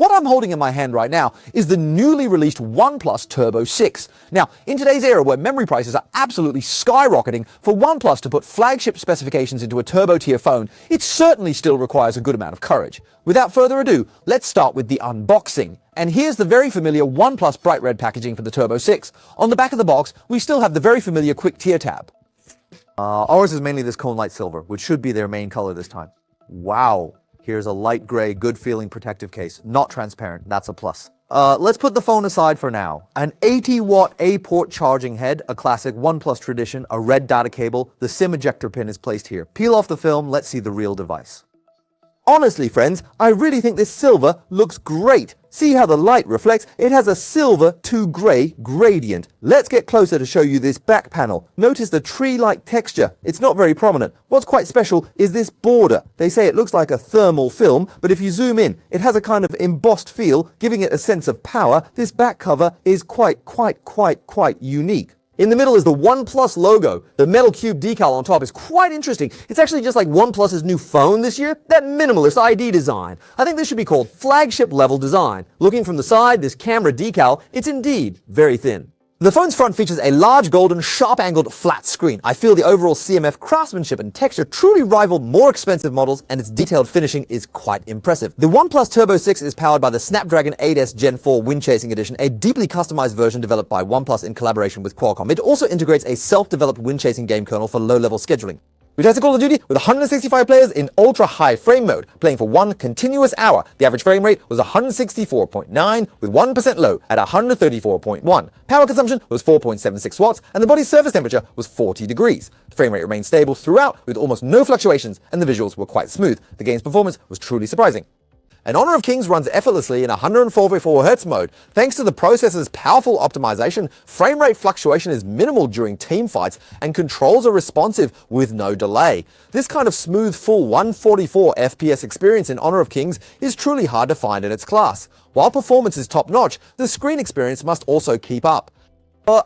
What I'm holding in my hand right now is the newly released OnePlus Turbo 6. Now, in today's era where memory prices are absolutely skyrocketing, for OnePlus to put flagship specifications into a turbo tier phone, it certainly still requires a good amount of courage. Without further ado, let's start with the unboxing. And here's the very familiar OnePlus bright red packaging for the Turbo 6. On the back of the box, we still have the very familiar quick tier tab. Ours is mainly this cone light silver, which should be their main color this time. Wow. Here's a light gray, good-feeling protective case. Not transparent, that's a plus. Let's put the phone aside for now. An 80-watt A-port charging head, a classic OnePlus tradition, a red data cable, the SIM ejector pin is placed here. Peel off the film, let's see the real device. Honestly, friends, I really think this silver looks great. See how the light reflects? It has a silver to gray gradient. Let's get closer to show you this back panel. Notice the tree-like texture. It's not very prominent. What's quite special is this border. They say it looks like a thermal film, but if you zoom in, it has a kind of embossed feel, giving it a sense of power. This back cover is quite unique. In the middle is the OnePlus logo. The metal cube decal on top is quite interesting. It's actually just like OnePlus's new phone this year, that minimalist ID design. I think this should be called flagship level design. Looking from the side, this camera decal, it's indeed very thin. The phone's front features a large golden, sharp-angled flat screen. I feel the overall CMF craftsmanship and texture truly rival more expensive models, and its detailed finishing is quite impressive. The OnePlus Turbo 6 is powered by the Snapdragon 8S Gen 4 Wind Chasing Edition, a deeply customized version developed by OnePlus in collaboration with Qualcomm. It also integrates a self-developed wind chasing game kernel for low-level scheduling. We tested Call of Duty with 165 players in ultra-high frame mode, playing for 1 continuous hour. The average frame rate was 164.9, with 1% low at 134.1. Power consumption was 4.76 watts, and the body's surface temperature was 40 degrees. The frame rate remained stable throughout, with almost no fluctuations, and the visuals were quite smooth. The game's performance was truly surprising. And Honor of Kings runs effortlessly in 104.4Hz mode. Thanks to the processor's powerful optimization, frame rate fluctuation is minimal during team fights, and controls are responsive with no delay. This kind of smooth, full 144 FPS experience in Honor of Kings is truly hard to find in its class. While performance is top-notch, the screen experience must also keep up.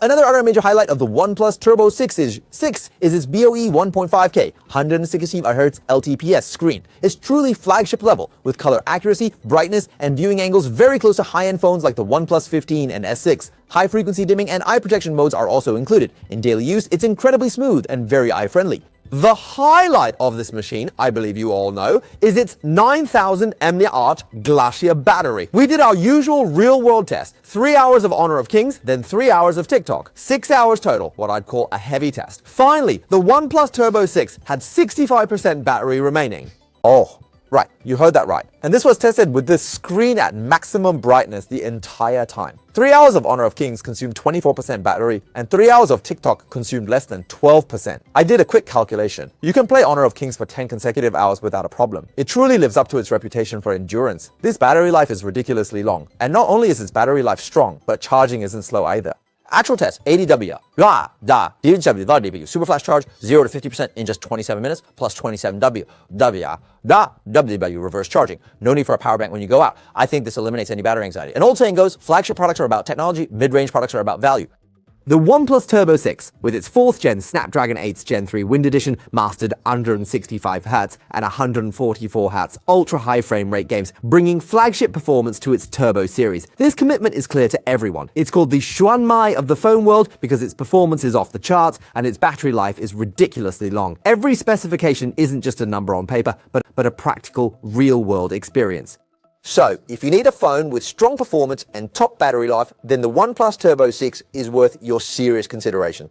Another other major highlight of the OnePlus Turbo 6 is its BOE 1.5K 160Hz LTPS screen. It's truly flagship level, with color accuracy, brightness, and viewing angles very close to high-end phones like the OnePlus 15 and S6. High-frequency dimming and eye protection modes are also included. In daily use, it's incredibly smooth and very eye-friendly. The highlight of this machine, I believe you all know, is its 9000 mAh Glacier battery. We did our usual real-world test. 3 hours of Honor of Kings, then 3 hours of TikTok. 6 hours total, what I'd call a heavy test. Finally, the OnePlus Turbo 6 had 65% battery remaining. Oh, right, you heard that right. And this was tested with this screen at maximum brightness the entire time. 3 hours of Honor of Kings consumed 24% battery, and 3 hours of TikTok consumed less than 12%. I did a quick calculation. You can play Honor of Kings for 10 consecutive hours without a problem. It truly lives up to its reputation for endurance. This battery life is ridiculously long, and not only is its battery life strong, but charging isn't slow either. Actual test, 80W. Super flash charge, 0 to 50% in just 27 minutes, plus 27W. W reverse charging. No need for a power bank when you go out. I think this eliminates any battery anxiety. An old saying goes, flagship products are about technology, mid-range products are about value. The OnePlus Turbo 6, with its 4th gen Snapdragon 8 Gen 3 Wind Edition, mastered 165Hz and 144Hz ultra-high frame rate games, bringing flagship performance to its Turbo series. This commitment is clear to everyone. It's called the Xuanmai of the phone world because its performance is off the charts and its battery life is ridiculously long. Every specification isn't just a number on paper, but a practical, real-world experience. So, if you need a phone with strong performance and top battery life, then the OnePlus Turbo 6 is worth your serious consideration.